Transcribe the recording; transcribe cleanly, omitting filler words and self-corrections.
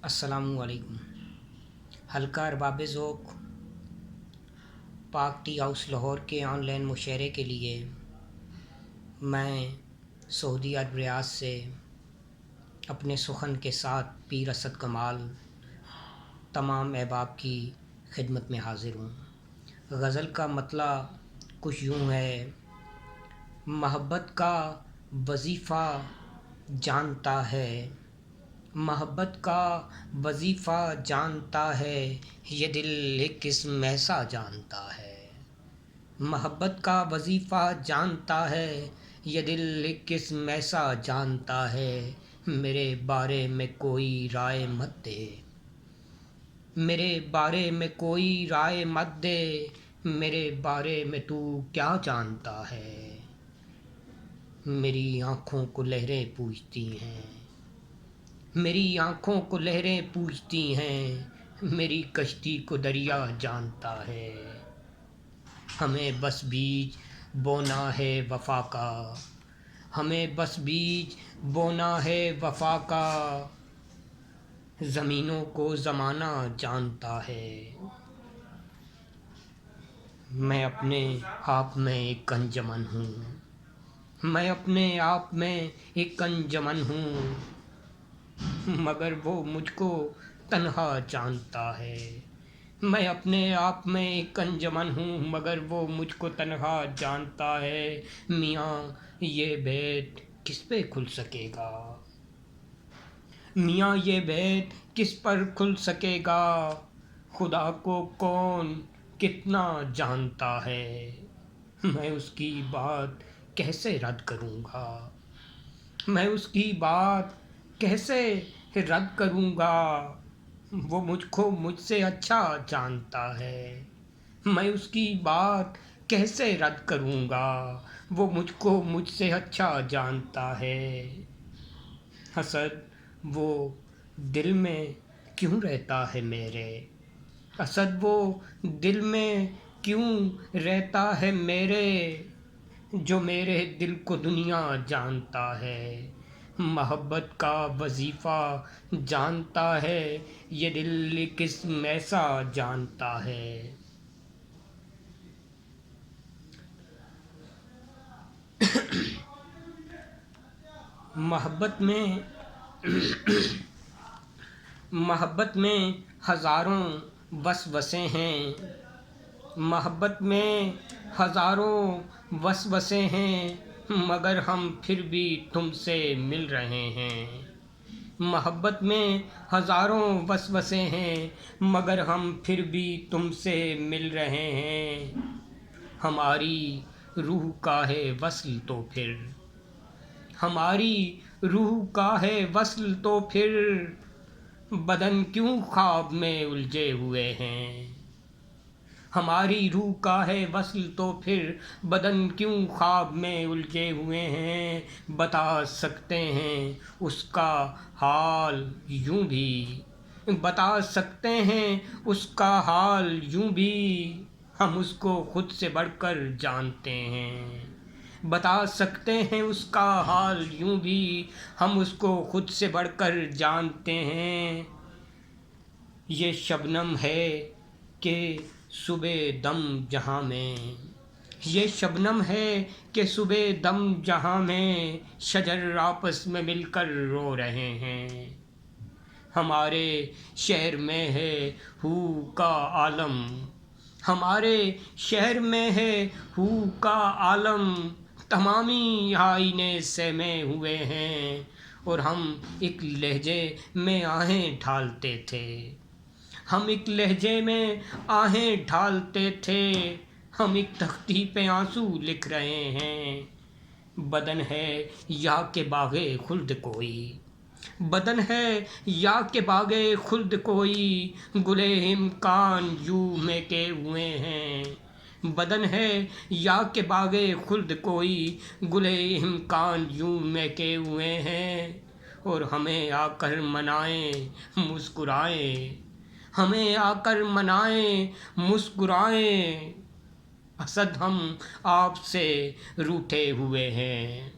السلام علیکم۔ حلقہ ارباب ذوق پاک ٹی ہاؤس لاہور کے آن لائن مشاعرے کے لیے میں سعودی عرب ریاض سے اپنے سخن کے ساتھ پیر اسد کمال تمام احباب کی خدمت میں حاضر ہوں۔ غزل کا مطلع کچھ یوں ہے: محبت کا وظیفہ جانتا ہے، محبت کا وظیفہ جانتا ہے، یہ دل ایک قسم ایسا جانتا ہے۔ محبت کا وظیفہ جانتا ہے، یہ دل ایک قسم ایسا جانتا ہے۔ میرے بارے میں کوئی رائے مت دے، میرے بارے میں کوئی رائے مت دے، میرے بارے میں تو کیا جانتا ہے۔ میری آنکھوں کو لہریں پوچھتی ہیں، میری آنکھوں کو لہریں پوچھتی ہیں، میری کشتی کو دریا جانتا ہے۔ ہمیں بس بیج بونا ہے وفا کا، ہمیں بس بیج بونا ہے وفا کا، زمینوں کو زمانہ جانتا ہے۔ میں اپنے آپ میں ایک انجمن ہوں، میں اپنے آپ میں ایک انجمن ہوں، مگر وہ مجھ کو تنہا جانتا ہے۔ میں اپنے آپ میں ایک انجمن ہوں، مگر وہ مجھ کو تنہا جانتا ہے۔ میاں یہ بیت کس پہ کھل سکے گا، میاں یہ بیت کس پر کھل سکے گا، خدا کو کون کتنا جانتا ہے۔ میں اس کی بات کیسے رد کروں گا، میں اس کی بات کیسے رد کروں گا، وہ مجھ کو مجھ سے اچھا جانتا ہے۔ میں اس کی بات کیسے رد کروں گا، وہ مجھ کو مجھ سے اچھا جانتا ہے۔ اسد وہ دل میں کیوں رہتا ہے میرے، اسد وہ دل میں کیوں رہتا ہے میرے، جو میرے دل کو دنیا جانتا ہے۔ محبت کا وظیفہ جانتا ہے، یہ دل ایک قسم ایسا جانتا ہے۔ محبت میں ہزاروں وسوسے ہیں، محبت میں ہزاروں وسوسے ہیں، مگر ہم پھر بھی تم سے مل رہے ہیں۔ محبت میں ہزاروں وسوسے ہیں، مگر ہم پھر بھی تم سے مل رہے ہیں۔ ہماری روح کا ہے وصل تو پھر، ہماری روح کا ہے وصل تو پھر، بدن کیوں خواب میں الجھے ہوئے ہیں۔ ہماری روح کا ہے وصل تو پھر، بدن کیوں خواب میں الجھے ہوئے ہیں۔ بتا سکتے ہیں اس کا حال یوں بھی، بتا سکتے ہیں اس کا حال یوں بھی، ہم اس کو خود سے بڑھ کر جانتے ہیں۔ بتا سکتے ہیں اس کا حال یوں بھی، ہم اس کو خود سے بڑھ کر جانتے ہیں۔ یہ شبنم ہے کہ صبح دم جہاں میں، یہ شبنم ہے کہ صبح دم جہاں میں، شجر آپس میں مل کر رو رہے ہیں۔ ہمارے شہر میں ہے ہو کا عالم، ہمارے شہر میں ہے ہو کا عالم، تمامی آئینے سہمے ہوئے ہیں، اور ہم ایک لہجے میں آہیں ڈھالتے تھے، ہم ایک لہجے میں آہیں ڈھالتے تھے، ہم ایک تختی پہ آنسو لکھ رہے ہیں۔ بدن ہے یا کہ باغ خلد کوئی، بدن ہے یا کہ باغ خلد کوئی، گل امکان یوں مہکے ہوئے ہیں۔ بدن ہے یا کہ باغ خلد کوئی، گل امکان یوں مہکے ہوئے ہیں، اور ہمیں آ کر منائیں مسکرائیں، ہمیں آ کر منائیں مسکرائیں، اسد ہم آپ سے روٹھے ہوئے ہیں۔